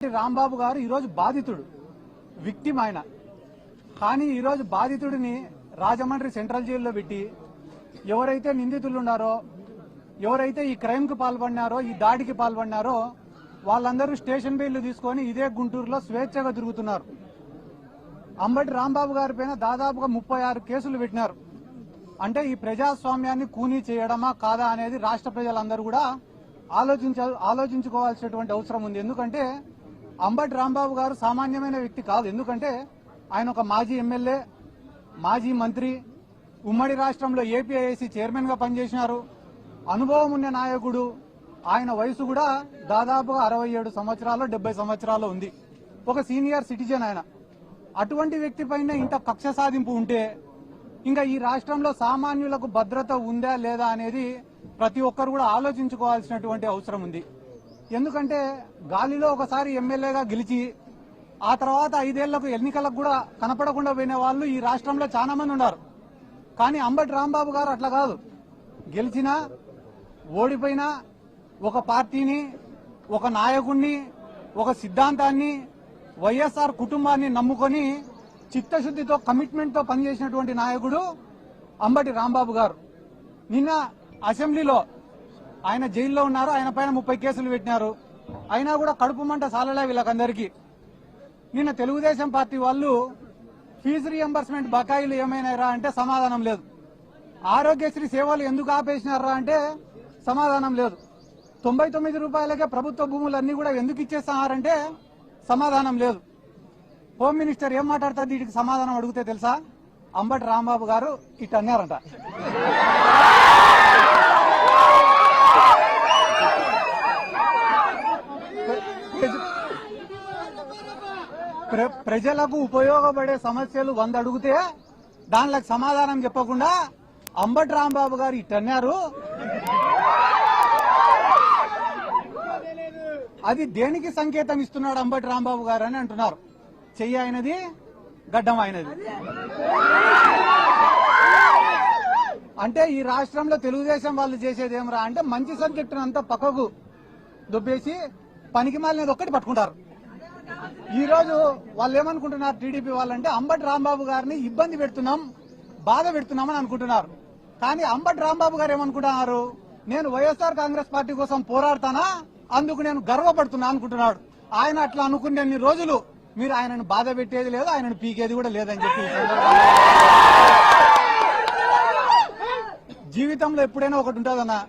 అంబటి రాంబాబు గారు ఈరోజు బాధితుడు, విక్టిమ్ ఆయన. కానీ ఈరోజు బాధితుడిని రాజమండ్రి సెంట్రల్ జైల్లో పెట్టి ఎవరైతే నిందితులు ఉన్నారో, ఎవరైతే ఈ క్రైమ్ కు పాల్పడినారో, ఈ దాడికి పాల్పడినారో వాళ్ళందరూ స్టేషన్ బెయిల్ తీసుకొని ఇదే గుంటూరులో స్వేచ్ఛగా తిరుగుతున్నారు. అంబటి రాంబాబు గారి పైన దాదాపుగా 36 కేసులు పెట్టినారు. అంటే ఈ ప్రజాస్వామ్యాన్ని కూనీ చేయడమా కాదా అనేది రాష్ట్ర ప్రజలందరూ కూడా ఆలోచించుకోవాల్సినటువంటి అవసరం ఉంది. ఎందుకంటే అంబటి రాంబాబు గారు సామాన్యమైన వ్యక్తి కాదు. ఎందుకంటే ఆయన ఒక మాజీ ఎమ్మెల్యే, మాజీ మంత్రి, ఉమ్మడి రాష్ట్రంలో ఏపీఐఏసీ చైర్మన్ గా పనిచేసినారు, అనుభవం ఉన్న నాయకుడు. ఆయన వయసు కూడా దాదాపుగా 67 సంవత్సరాలు 70 సంవత్సరాలు ఉంది. ఒక సీనియర్ సిటిజన్ ఆయన. అటువంటి వ్యక్తి పైన ఇంత కక్ష సాధింపు ఉంటే ఇంకా ఈ రాష్ట్రంలో సామాన్యులకు భద్రత ఉందా లేదా అనేది ప్రతి ఒక్కరు కూడా ఆలోచించుకోవాల్సినటువంటి అవసరం ఉంది. ఎందుకంటే గాలిలో ఒకసారి ఎమ్మెల్యేగా గెలిచి ఆ తర్వాత 5 ఏళ్లకు ఎన్నికలకు కూడా కనపడకుండా పోయిన వాళ్ళు ఈ రాష్ట్రంలో చాలా మంది ఉన్నారు. కానీ అంబటి రాంబాబు గారు అట్లా కాదు. గెలిచినా ఓడిపోయినా ఒక పార్టీని, ఒక నాయకుడిని, ఒక సిద్ధాంతాన్ని, వైఎస్ఆర్ కుటుంబాన్ని నమ్ముకొని చిత్తశుద్దితో, కమిట్మెంట్ తో పనిచేసినటువంటి నాయకుడు అంబటి రాంబాబు గారు. నిన్న అసెంబ్లీలో ఆయన జైల్లో ఉన్నారు. ఆయన పైన 30 కేసులు పెట్టినారు. అయినా కూడా కడుపు మంట సాలలే వీళ్ళకందరికీ. నిన్న తెలుగుదేశం పార్టీ వాళ్ళు ఫీజు రియంబర్స్మెంట్ బకాయిలు ఏమైనారా అంటే సమాధానం లేదు. ఆరోగ్యశ్రీ సేవలు ఎందుకు ఆపేసినారా అంటే సమాధానం లేదు. 99 రూపాయలకే ప్రభుత్వ భూములన్నీ కూడా ఎందుకు ఇచ్చేస్తున్నారంటే సమాధానం లేదు. హోమ్ మినిస్టర్ ఏం మాట్లాడుతుంది వీటికి సమాధానం అడిగితే తెలుసా? అంబటి రాంబాబు గారు ఇట్ అన్నారంట. ప్రజలకు ఉపయోగపడే సమస్యలు 100 అడిగితే దానిలకు సమాధానం చెప్పకుండా అంబటి రాంబాబు గారు ఇట్ అన్నారు. అది దేనికి సంకేతం ఇస్తున్నాడు అంబటి రాంబాబు గారు అని అంటున్నారు. చెయ్యి అయినది, గడ్డం అయినది. అంటే ఈ రాష్ట్రంలో తెలుగుదేశం వాళ్ళు చేసేది ఏమరా అంటే మంచి సబ్జెక్టును అంతా పక్కకు దుబ్బేసి పనికి మాలినది ఒక్కటి పట్టుకుంటారు. ఈ రోజు వాళ్ళు ఏమనుకుంటున్నారు టీడీపీ వాళ్ళంటే అంబటి రాంబాబు గారిని ఇబ్బంది పెడుతున్నాం, బాధ పెడుతున్నామని అనుకుంటున్నారు. కానీ అంబటి రాంబాబు గారు ఏమనుకుంటున్నారు? నేను వైఎస్ఆర్ కాంగ్రెస్ పార్టీ కోసం పోరాడతానా, అందుకు నేను గర్వపడుతున్నా అనుకుంటున్నాడు. ఆయన అట్లా అనుకునే రోజులు మీరు ఆయనను బాధ పెట్టేది లేదు, ఆయనను పీకేది కూడా లేదని చెప్పి జీవితంలో ఎప్పుడైనా ఒకటి ఉంటుందన్నా.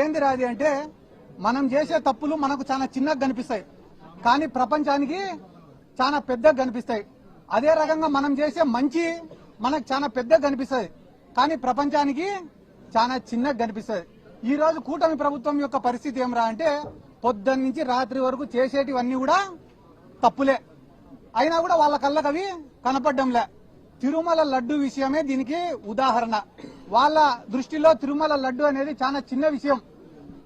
ఏంది రాది అంటే మనం చేసే తప్పులు మనకు చాలా చిన్నగా కనిపిస్తాయి, కానీ ప్రపంచానికి చాలా పెద్దగా కనిపిస్తాయి. అదే రకంగా మనం చేసే మంచి మనకు చాలా పెద్దగా కనిపిస్తుంది, కానీ ప్రపంచానికి చాలా చిన్నగా కనిపిస్తుంది. ఈ రోజు కూటమి ప్రభుత్వం యొక్క పరిస్థితి ఏమరా అంటే పొద్దున్న నుంచి రాత్రి వరకు చేసేటివన్నీ కూడా తప్పులే, అయినా కూడా వాళ్ళ కళ్ళకు అవి కనపడ్డంలే. తిరుమల లడ్డు విషయమే దీనికి ఉదాహరణ. వాళ్ళ దృష్టిలో తిరుమల లడ్డు అనేది చాలా చిన్న విషయం,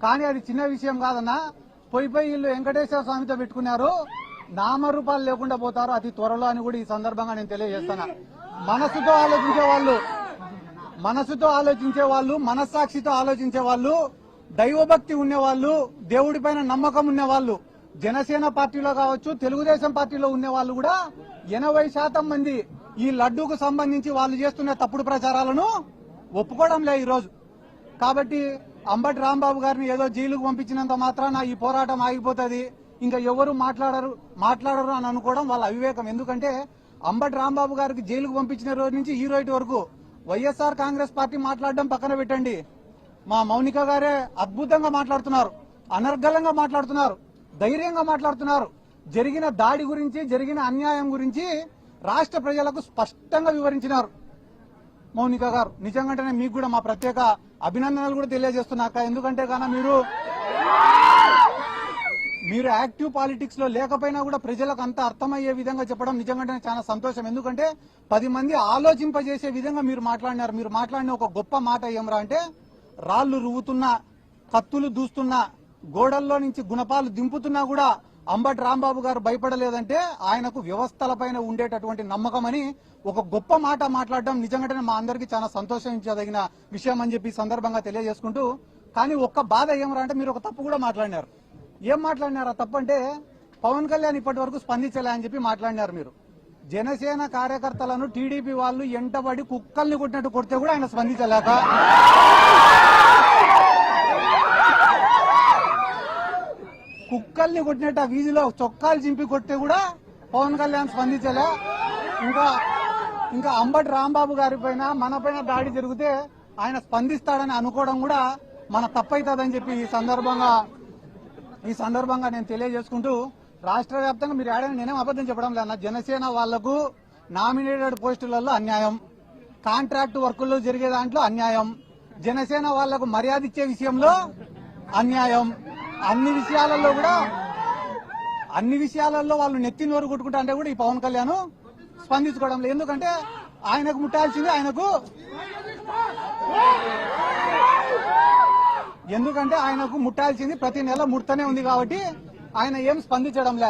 కానీ అది చిన్న విషయం కాదన్నా. పోయి వీళ్ళు వెంకటేశ్వర స్వామితో పెట్టుకున్నారు, నామరూపాలు లేకుండా పోతారు అతి త్వరలో అని కూడా ఈ సందర్భంగా నేను తెలియజేస్తున్నా. మనసుతో ఆలోచించే వాళ్ళు, మనస్సాక్షితో ఆలోచించే వాళ్ళు, దైవభక్తి ఉండేవాళ్ళు, దేవుడిపైన నమ్మకం ఉన్నవాళ్ళు, జనసేన పార్టీలో కావచ్చు, తెలుగుదేశం పార్టీలో ఉండే వాళ్ళు కూడా 80% మంది ఈ లడ్డూకు సంబంధించి వాళ్ళు చేస్తున్న తప్పుడు ప్రచారాలను ఒప్పుకోవడం లే ఈరోజు. కాబట్టి అంబటి రాంబాబు గారిని ఏదో జైలుకు పంపించినంత మాత్రాన ఈ పోరాటం ఆగిపోతుంది, ఇంకా ఎవరు మాట్లాడరు అని అనుకోవడం వాళ్ళ అవివేకం. ఎందుకంటే అంబటి రాంబాబు గారికి జైలుకు పంపించిన రోజు నుంచి ఈ రోజు వరకు వైఎస్ఆర్ కాంగ్రెస్ పార్టీ మాట్లాడడం పక్కన పెట్టండి, మా మౌనిక గారే అద్భుతంగా మాట్లాడుతున్నారు, అనర్గళంగా మాట్లాడుతున్నారు, ధైర్యంగా మాట్లాడుతున్నారు. జరిగిన దాడి గురించి, జరిగిన అన్యాయం గురించి రాష్ట్ర ప్రజలకు స్పష్టంగా వివరించినారు మౌనిక గారు. నిజంగానే మీకు కూడా మా ప్రత్యేక అభినందనలు కూడా తెలియజేస్తున్నాక. ఎందుకంటే కన్నా మీరు యాక్టివ్ పాలిటిక్స్ లో లేకపోయినా కూడా ప్రజలకు అంత అర్థమయ్యే విధంగా చెప్పడం నిజంగానే చాలా సంతోషం. ఎందుకంటే 10 మంది ఆలోచింపజేసే విధంగా మీరు మాట్లాడినారు. మీరు మాట్లాడిన ఒక గొప్ప మాట ఏమరా అంటే రాళ్లు రువ్వుతున్నా, కత్తులు దూస్తున్నా, గోడల్లో నుంచి గుణపాలు దింపుతున్నా కూడా అంబటి రాంబాబు గారు భయపడలేదంటే ఆయనకు వ్యవస్థలపైన ఉండేటటువంటి నమ్మకం అని ఒక గొప్ప మాట మాట్లాడడం నిజంగానే మా అందరికీ చాలా సంతోషించదగిన విషయం అని చెప్పి సందర్భంగా తెలియజేసుకుంటూ, కానీ ఒక్క బాధ ఏమరా అంటే మీరు ఒక తప్పు కూడా మాట్లాడినారు. ఏం మాట్లాడినారు? ఆ తప్పు అంటే పవన్ కళ్యాణ్ ఇప్పటి వరకు స్పందించలే అని చెప్పి మాట్లాడినారు మీరు. జనసేన కార్యకర్తలను టీడీపీ వాళ్ళు ఎంటబడి కుక్కల్ని కొట్టినట్టు కొడితే కూడా ఆయన స్పందించలేక, కుక్కల్ని కొట్టినట్టు ఆ వీధిలో చొక్కాలు చింపి కొడితే కూడా పవన్ కళ్యాణ్ స్పందించలే. ఇంకా అంబటి రాంబాబు గారి పైన మన పైన దాడి జరిగితే ఆయన స్పందిస్తాడని అనుకోవడం కూడా మన తప్పైతుందని చెప్పి ఈ సందర్భంగా నేను తెలియజేసుకుంటూ, రాష్ట్ర వ్యాప్తంగా మీరు ఏడని నేనేం అబద్దం చెప్పడం లేదు. జనసేన వాళ్లకు నామినేటెడ్ పోస్టులలో అన్యాయం, కాంట్రాక్ట్ వర్కుల్లో జరిగే దాంట్లో అన్యాయం, జనసేన వాళ్లకు మర్యాద ఇచ్చే విషయంలో అన్యాయం, అన్ని విషయాలలో వాళ్ళు నెత్తి నోరు కొట్టుకుంటా అంటే కూడా ఈ పవన్ కళ్యాణ్ స్పందించుకోవడం లేదు. ఎందుకంటే ఆయనకు ముట్టాల్సింది ప్రతి నెల ముడతనే ఉంది కాబట్టి ఆయన ఏం స్పందించడంలే.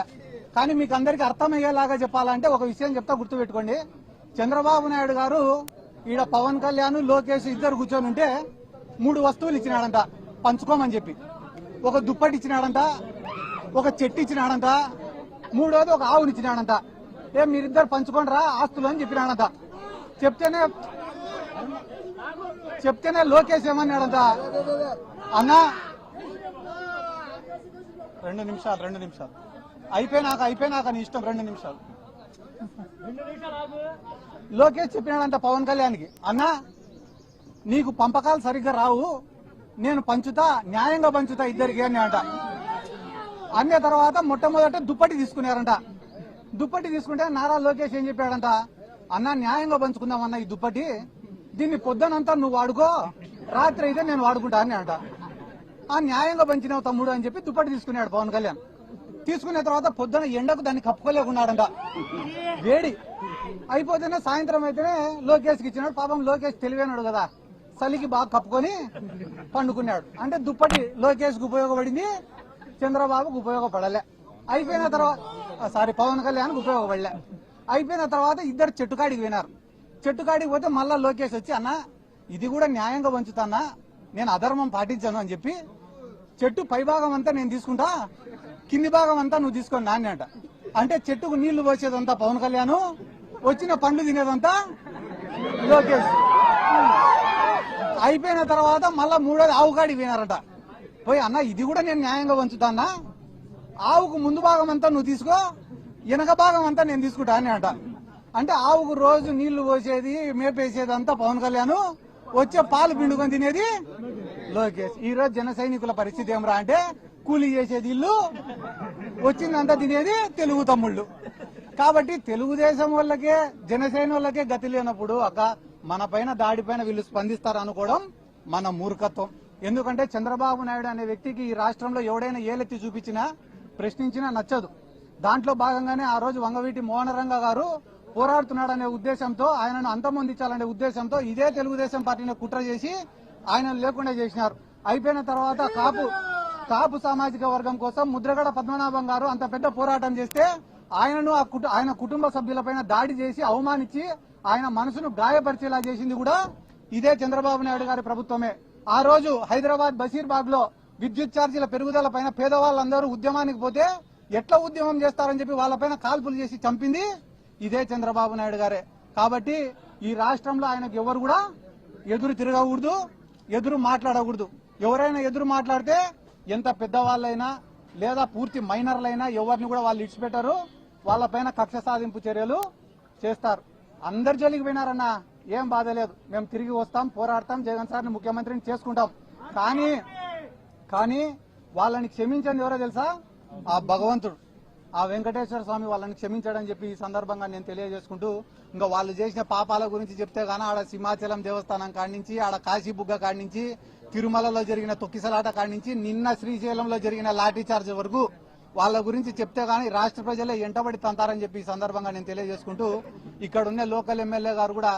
కానీ మీకు అందరికీ అర్థమయ్యేలాగా చెప్పాలంటే ఒక విషయం చెప్తా, గుర్తుపెట్టుకోండి. చంద్రబాబు నాయుడు గారు ఈడ పవన్ కళ్యాణ్, లోకేష్ ఇద్దరు కూర్చొని ఉంటే 3 వస్తువులు ఇచ్చినాడంట పంచుకోమని చెప్పి. ఒక దుప్పటి ఇచ్చినాడంట, ఒక చెట్టు ఇచ్చినాడంట, 3వది ఒక ఆవుని ఇచ్చినాడంట. మీరిద్దరు పంచుకోండిరా ఆస్తులు అని చెప్పినాడంట. చెప్తేనే లోకేష్ ఏమన్నాడంట, అన్నా 2 నిమిషాలు అయిపోయినాక నీ ఇష్టం, 2 నిమిషాలు. లోకేష్ చెప్పినాడంట పవన్ కళ్యాణ్కి, అన్నా నీకు పంపకాలు సరిగ్గా రావు, నేను పంచుతా, న్యాయంగా పంచుతా ఇద్దరికి అని అంట. అన్న తర్వాత మొట్టమొదట దుప్పటి తీసుకున్నారంట. దుప్పటి తీసుకుంటే నారా లోకేష్ ఏం చెప్పాడంట, అన్నా న్యాయంగా పంచుకుందామన్నా ఈ దుప్పటి, దీన్ని పొద్దునంతా నువ్వు వాడుకో, రాత్రి అయితే నేను వాడుకుంటా అని అంట. ఆ న్యాయంగా పంచినావు తమ్ముడు అని చెప్పి దుప్పటి తీసుకున్నాడు పవన్ కళ్యాణ్. తీసుకున్న తర్వాత పొద్దున ఎండకు దాన్ని కప్పుకోలేకున్నాడంట, వేడి అయిపోతేనే సాయంత్రం అయితేనే లోకేష్కి ఇచ్చినాడు. పాపం లోకేష్ తెలివైనాడు కదా, చలికి బాగా కప్పుకొని పండుకున్నాడు. అంటే దుప్పటి లోకేష్కి ఉపయోగపడింది, చంద్రబాబుకు ఉపయోగపడలే. అయిపోయిన తర్వాత పవన్ కళ్యాణ్కి ఉపయోగపడలే. అయిపోయిన తర్వాత ఇద్దరు చెట్టుకాడికి పోయినారు. చెట్టుకాడికి పోతే మళ్ళా లోకేష్ వచ్చి, అన్న ఇది కూడా న్యాయంగా పంచుతానా, నేను అధర్మం పాటించాను అని చెప్పి, చెట్టు పై భాగం అంతా నేను తీసుకుంటా, కింది భాగం అంతా నువ్వు తీసుకోండి నాన్న అంట. అంటే చెట్టుకు నీళ్లు పోసేదంతా పవన్ కళ్యాణ్, వచ్చిన పండ్లు తినేదంతా లోకేష్. అయిపోయిన తర్వాత మళ్ళా 3వది ఆవు కాడికి పోయినారట. పోయి, అన్న ఇది కూడా నేను న్యాయంగా పంచుతానా, ఆవుకు ముందు భాగం అంతా నువ్వు తీసుకో, వెనక భాగం అంతా నేను తీసుకుంటా అని అంట. అంటే ఆవుకు రోజు నీళ్లు పోసేది, మేపేసేదంతా పవన్ కళ్యాణ్, వచ్చే పాలు పిండుకొని తినేది లోకేష్. ఈ రోజు జన సైనికుల పరిస్థితి ఏమరా అంటే, కూలీ చేసేది ఇల్లు, వచ్చిందంతా తినేది తెలుగు తమ్ముళ్ళు. కాబట్టి తెలుగుదేశం వాళ్ళకే, జనసేన వాళ్ళకే గతి లేనప్పుడు మన పైన దాడి పైన వీళ్ళు స్పందిస్తారు అనుకోవడం మన మూర్ఖత్వం. ఎందుకంటే చంద్రబాబు నాయుడు అనే వ్యక్తికి ఈ రాష్ట్రంలో ఎవడైనా ఏలెత్తి చూపించినా, ప్రశ్నించినా నచ్చదు. దాంట్లో భాగంగానే ఆ రోజు వంగవీటి మోహనరంగ గారు పోరాడుతున్నాడనే ఉద్దేశంతో, ఆయనను అంతమొందించాలనే ఉద్దేశంతో ఇదే తెలుగుదేశం పార్టీని కుట్ర చేసి ఆయన లేకుండా చేసినారు. అయిపోయిన తర్వాత కాపు సామాజిక వర్గం కోసం ముద్రగడ పద్మనాభం గారు అంత పెద్ద పోరాటం చేస్తే ఆయన కుటుంబ సభ్యులపైన దాడి చేసి అవమానించి ఆయన మనసును గాయపరిచేలా చేసింది కూడా ఇదే చంద్రబాబు నాయుడు గారి ప్రభుత్వమే. ఆ రోజు హైదరాబాద్ బషీర్బాగ్ లో విద్యుత్ ఛార్జీల పెరుగుదల పైన పేదవాళ్ళందరూ ఉద్యమానికి పోతే ఎట్లా ఉద్యమం చేస్తారని చెప్పి వాళ్ళపైన కాల్పులు చేసి చంపింది ఇదే చంద్రబాబు నాయుడు గారే. కాబట్టి ఈ రాష్ట్రంలో ఆయనకు ఎవరు కూడా ఎదురు తిరగకూడదు, ఎదురు మాట్లాడకూడదు. ఎవరైనా ఎదురు మాట్లాడితే ఎంత పెద్దవాళ్ళైనా లేదా పూర్తి మైనర్లైనా ఎవరిని కూడా వాళ్ళు ఇడిచిపెట్టారు, వాళ్ళపైన కక్ష సాధింపు చర్యలు చేస్తారు. అందరి జోలికి పోయినారన్నా ఏం బాధ లేదు, మేము తిరిగి వస్తాం, పోరాడతాం, జగన్ సార్ని ముఖ్యమంత్రిని చేసుకుంటాం. కానీ వాళ్ళని క్షమించండి ఎవరో తెలుసా, ఆ భగవంతుడు, ఆ వెంకటేశ్వర స్వామి వాళ్ళని క్షమించాడని చెప్పి ఈ సందర్భంగా నేను తెలియజేసుకుంటూ, ఇంకా వాళ్ళు చేసిన పాపాల గురించి చెప్తే గానీ ఆడ సింహాచలం దేవస్థానం కాడి నుంచి, ఆడ కాశీబుగ్గ కాడి నుంచి, తిరుమలలో జరిగిన తొక్కిసలాట కాడి నుంచి, నిన్న శ్రీశైలంలో జరిగిన లాఠీ చార్జ్ వరకు వాళ్ళ గురించి చెప్తే గానీ రాష్ట్ర ప్రజలే ఎంటబడి తంతారని చెప్పి ఈ సందర్భంగా నేను తెలియజేసుకుంటూ, ఇక్కడ ఉన్న లోకల్ ఎమ్మెల్యే గారు కూడా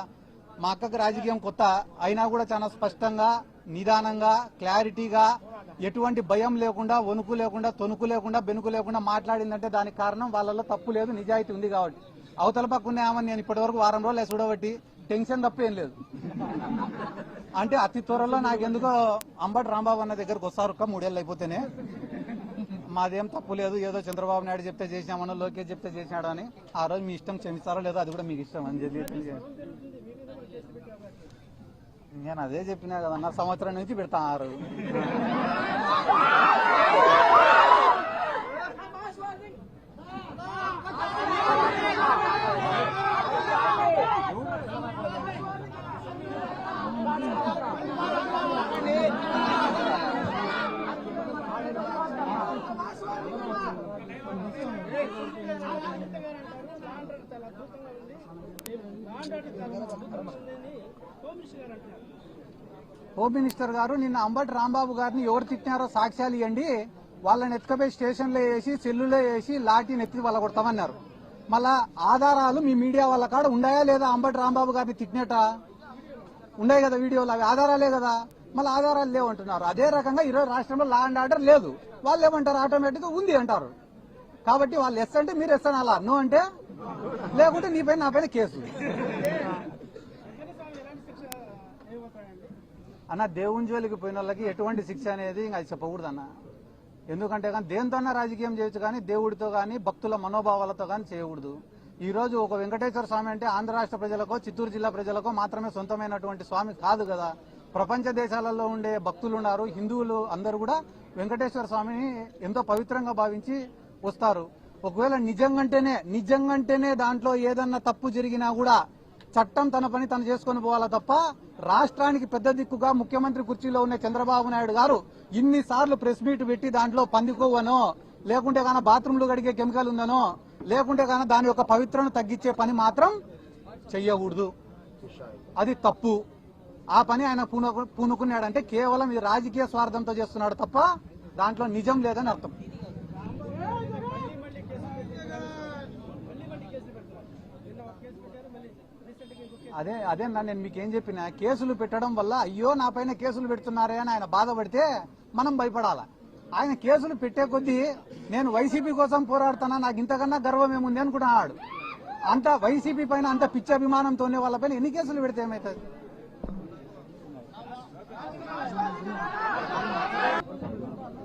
మా అక్కకు రాజకీయం కొత్త అయినా కూడా చాలా స్పష్టంగా, నిదానంగా, క్లారిటీగా, ఎటువంటి భయం లేకుండా, వణుకు లేకుండా, తొణుకు లేకుండా, బెనుకు లేకుండా మాట్లాడిందంటే దానికి కారణం వాళ్ళలో తప్పు లేదు, నిజాయితీ ఉంది కాబట్టి. అవతల పక్క ఉన్నామని నేను ఇప్పటి వరకు 1 రోజులు చూడబట్టి టెన్షన్ తప్పేం లేదు. అంటే అతి త్వరలో నాకెందుకో అంబటి రాంబాబు అన్న దగ్గరకు వస్తారు, 3 ఏళ్ళు అయిపోతేనే మాదేం తప్పు లేదు, ఏదో చంద్రబాబు నాయుడు చెప్తే చేసినామనో లోకేష్ చెప్తే చేసినాడు అని. ఆ రోజు మీ ఇష్టం, క్షమిస్తారో లేదో అది కూడా మీకు ఇష్టం అని చెప్పి నేను అదే చెప్పినా కదన్నా, సంవత్సరం నుంచి పెడతారు. హోమ్ మినిస్టర్ గారు నిన్న అంబటి రాంబాబు గారిని ఎవరు తిట్టినారో సాక్ష్యాలు ఇవ్వండి, వాళ్ళని ఎత్తుకపోయి స్టేషన్లో వేసి సెల్లులో వేసి లాఠీని ఎత్తి వాళ్ళ కొడతామన్నారు. మళ్ళా ఆధారాలు మీ మీడియా వాళ్ళ కాడ ఉన్నాయా లేదా? అంబటి రాంబాబు గారిని తిట్టినట ఉన్నాయి కదా వీడియోలు, అవి ఆధారాలే కదా. మళ్ళీ ఆధారాలు లేవంటున్నారు. అదే రకంగా ఈరోజు రాష్ట్రంలో లా అండ్ ఆర్డర్ లేదు, వాళ్ళు ఏమంటారు? ఆటోమేటిక్ గా ఉంది అంటారు. కాబట్టి వాళ్ళు ఎస్ అంటే మీరు ఎస్ అనాలా, నో అంటే లేకుంటే నీ పైన నా పైన కేసు. అన్న దేవుని జోలికి పోయిన వాళ్ళకి ఎటువంటి శిక్ష అనేది ఇంకా అది చెప్పకూడదు అన్న. ఎందుకంటే కానీ దేనితోన్నా రాజకీయం చేయొచ్చు, కానీ దేవుడితో కానీ భక్తుల మనోభావాలతో కానీ చేయకూడదు. ఈ రోజు ఒక వెంకటేశ్వర స్వామి అంటే ఆంధ్ర రాష్ట్ర ప్రజలకో చిత్తూరు జిల్లా ప్రజలకో మాత్రమే సొంతమైనటువంటి స్వామి కాదు కదా. ప్రపంచ దేశాలలో ఉండే భక్తులు ఉన్నారు, హిందువులు అందరూ కూడా వెంకటేశ్వర స్వామిని ఎంతో పవిత్రంగా భావించి వస్తారు. ఒకవేళ నిజంగంటేనే దాంట్లో ఏదన్నా తప్పు జరిగినా కూడా చట్టం తన పని తను చేసుకుని పోవాలా తప్ప రాష్ట్రానికి పెద్ద దిక్కుగా ముఖ్యమంత్రి కుర్చీలో ఉన్న చంద్రబాబు నాయుడు గారు ఇన్నిసార్లు ప్రెస్ మీట్ పెట్టి దాంట్లో పందికొవ్వనో, లేకుంటే గాన బాత్రూంలు కడిగే కెమికల్ ఉందనో, లేకుంటే గాన దాని యొక్క పవిత్రను తగ్గించే పని మాత్రం చెయ్యకూడదు. అది తప్పు. ఆ పని ఆయన పూనుకున్నాడంటే కేవలం ఇది రాజకీయ స్వార్థంతో చేస్తున్నాడు తప్ప దాంట్లో నిజం లేదని అర్థం. అదే నేను మీకేం చెప్పినా, కేసులు పెట్టడం వల్ల అయ్యో నా పైన కేసులు పెడుతున్నారే అని ఆయన బాధపడితే మనం భయపడాలా. ఆయన కేసులు పెట్టే కొద్దీ నేను వైసీపీ కోసం పోరాడుతున్నా, నాకు ఇంతకన్నా గర్వం ఏముంది అనుకుంటున్నాడు. అంత వైసీపీ పైన అంత పిచ్చి అభిమానంతోనే వాళ్ళ పైన ఎన్ని కేసులు పెడితే ఏమవుతుంది?